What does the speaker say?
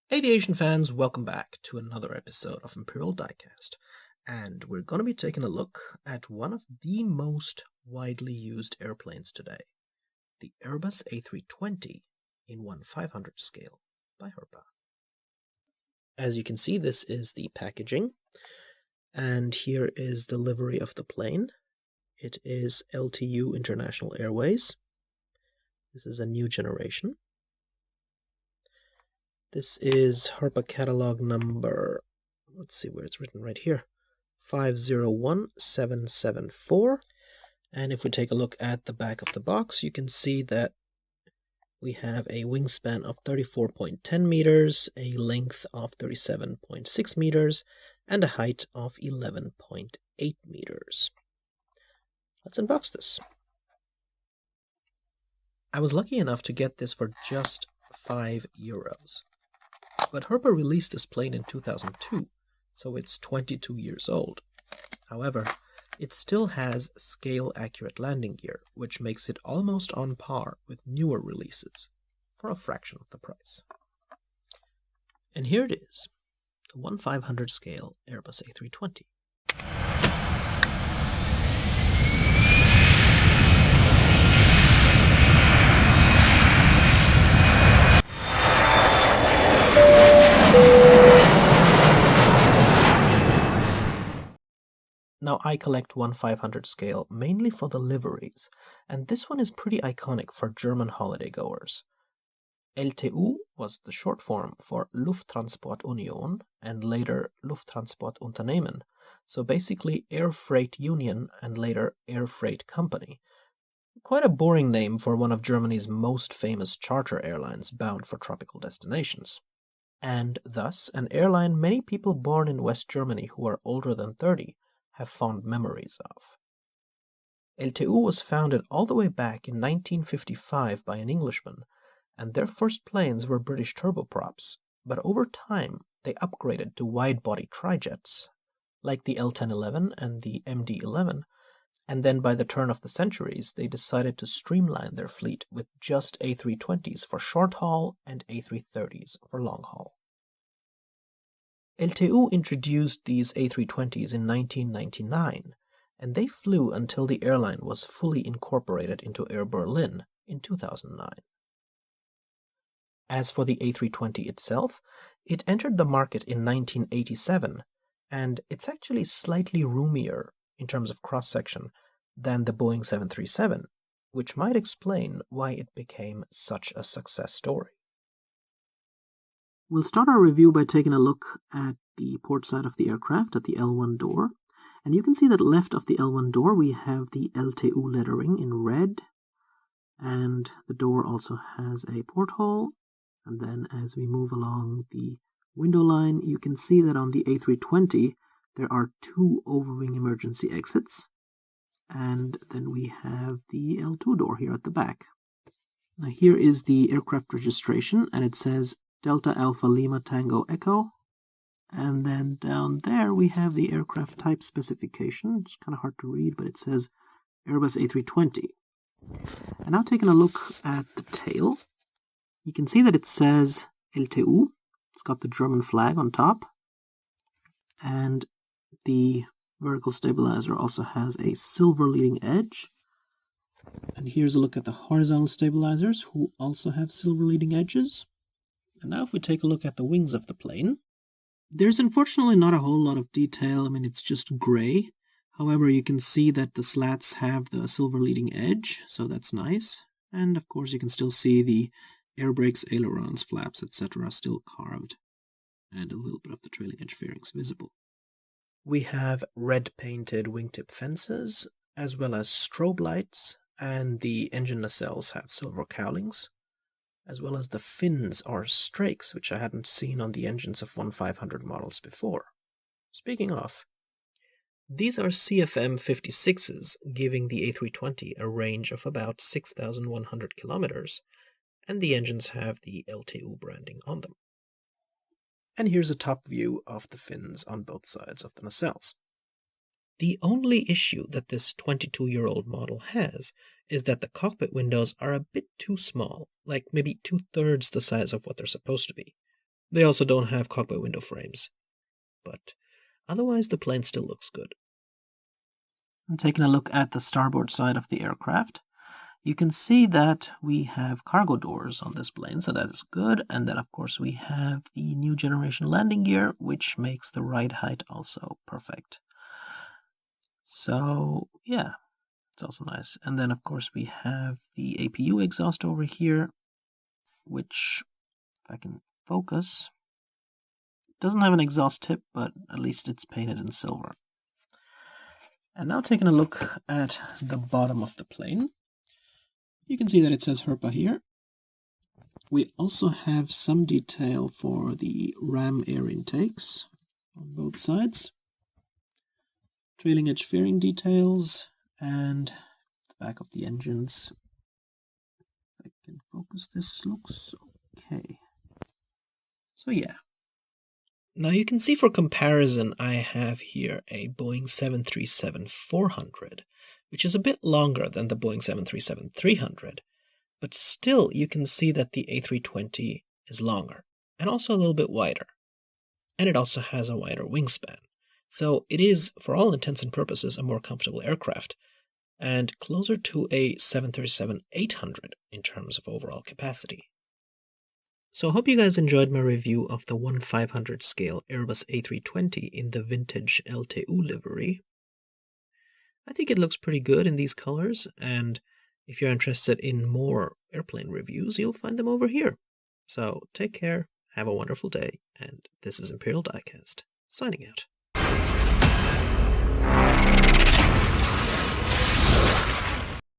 Aviation fans, welcome back to another episode of Imperial Diecast, and we're going to be taking a look at one of the most widely used airplanes today, the Airbus A320 in 1/500 scale by Herpa. As you can see, this is the packaging, and here is the livery of the plane. It is LTU International Airways. This is a new generation. This is Herpa catalog number, let's see where it's written right here, 501774. And if we take a look at the back of the box, you can see that we have a wingspan of 34.10 meters, a length of 37.6 meters, and a height of 11.8 meters. Let's unbox this. I was lucky enough to get this for just €5. But Herpa released this plane in 2002, so it's 22 years old. However, it still has scale-accurate landing gear, which makes it almost on par with newer releases, for a fraction of the price. And here it is, the 1/500 scale Airbus A320. Now, I collect 1/500 scale mainly for the liveries, and this one is pretty iconic for German holiday goers. LTU was the short form for Lufttransportunion and later Lufttransportunternehmen, so basically Air Freight Union and later Air Freight Company. Quite a boring name for one of Germany's most famous charter airlines bound for tropical destinations. And thus, an airline many people born in West Germany who are older than 30 have fond memories of. LTU was founded all the way back in 1955 by an Englishman, and their first planes were British turboprops, but over time they upgraded to wide-body trijets, like the L1011 and the MD11, and then by the turn of the centuries they decided to streamline their fleet with just A320s for short haul and A330s for long haul. LTU introduced these A320s in 1999, and they flew until the airline was fully incorporated into Air Berlin in 2009. As for the A320 itself, it entered the market in 1987, and it's actually slightly roomier in terms of cross-section than the Boeing 737, which might explain why it became such a success story. We'll start our review by taking a look at the port side of the aircraft at the L1 door. And you can see that left of the L1 door we have the LTU lettering in red. And the door also has a porthole. And then as we move along the window line, you can see that on the A320 there are 2 overwing emergency exits. And then we have the L2 door here at the back. Now here is the aircraft registration, and it says Delta Alpha Lima Tango Echo, and then down there we have the aircraft type specification. It's kind of hard to read, but it says Airbus A320. And now taking a look at the tail, you can see that it says LTU. It's got the German flag on top, and the vertical stabilizer also has a silver leading edge. And here's a look at the horizontal stabilizers, who also have silver leading edges. And now if we take a look at the wings of the plane, there's unfortunately not a whole lot of detail. I mean, it's just gray. However, you can see that the slats have the silver leading edge, so that's nice. And of course, you can still see the air brakes, ailerons, flaps, etc. still carved, and a little bit of the trailing edge fairings visible. We have red painted wingtip fences, as well as strobe lights, and the engine nacelles have silver cowlings, as well as the fins or strakes, which I hadn't seen on the engines of 1/500 models before. Speaking of, these are CFM 56s, giving the A320 a range of about 6,100 kilometers, and the engines have the LTU branding on them. And here's a top view of the fins on both sides of the nacelles. The only issue that this 22-year-old model has is that the cockpit windows are a bit too small, like maybe 2/3 the size of what they're supposed to be, They also don't have cockpit window frames, but otherwise the plane still looks good. And taking a look at the starboard side of the aircraft, you can see that we have cargo doors on this plane, so that is good. And then, of course, we have the new generation landing gear, which makes the ride height also perfect. So, yeah, it's also nice. And then, of course, we have the APU exhaust over here, which, if I can focus, doesn't have an exhaust tip, but at least it's painted in silver. And now taking a look at the bottom of the plane, you can see that it says Herpa here. We also have some detail for the ram air intakes on both sides, trailing edge fairing details, and the back of the engines. If I can focus, this looks okay. So yeah. Now you can see for comparison, I have here a Boeing 737-400, which is a bit longer than the Boeing 737-300, but still you can see that the A320 is longer and also a little bit wider. And it also has a wider wingspan. So it is, for all intents and purposes, a more comfortable aircraft and closer to a 737-800 in terms of overall capacity. So I hope you guys enjoyed my review of the 1/500 scale Airbus A320 in the vintage LTU livery. I think it looks pretty good in these colors, and if you're interested in more airplane reviews, you'll find them over here. So take care, have a wonderful day, and this is Imperial Diecast, signing out.